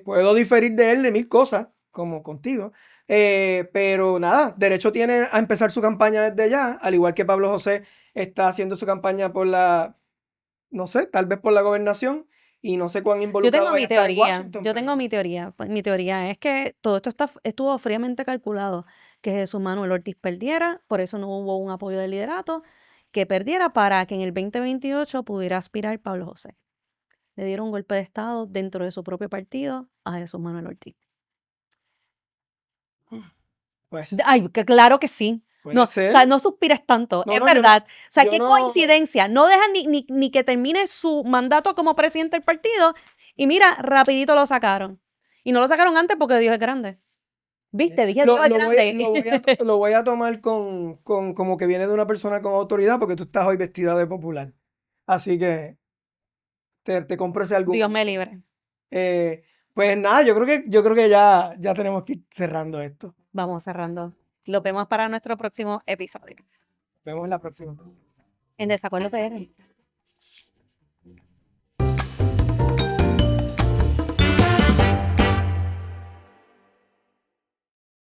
Puedo diferir de él de 1000 cosas, como contigo. Pero nada, derecho tiene a empezar su campaña desde ya, al igual que Pablo José está haciendo su campaña por no sé, tal vez por la gobernación. Y no sé cuán involucrado Yo tengo mi vaya a estar en teoría. Washington, Yo tengo mi teoría. Pues, mi teoría es que todo esto estuvo fríamente calculado. Que Jesús Manuel Ortiz perdiera, por eso no hubo un apoyo del liderato, que perdiera para que en el 2028 pudiera aspirar Pablo José. Le dieron un golpe de estado dentro de su propio partido a Jesús Manuel Ortiz. Pues, Ay, que claro que sí. puede No, ser. o sea, no suspires tanto, No, es no, verdad. O sea, yo qué no- coincidencia. No dejan ni que termine su mandato como presidente del partido y mira, rapidito lo sacaron. Y no lo sacaron antes porque Dios es grande. ¿Viste? Dije Dios es grande. Lo voy a tomar con como que viene de una persona con autoridad porque tú estás hoy vestida de popular. Así que te compro ese argumento. Dios me libre. Pues nada, yo creo que ya tenemos que ir cerrando esto. Vamos cerrando. Lo vemos para nuestro próximo episodio. Nos vemos en la próxima. En Desacuerdo PR.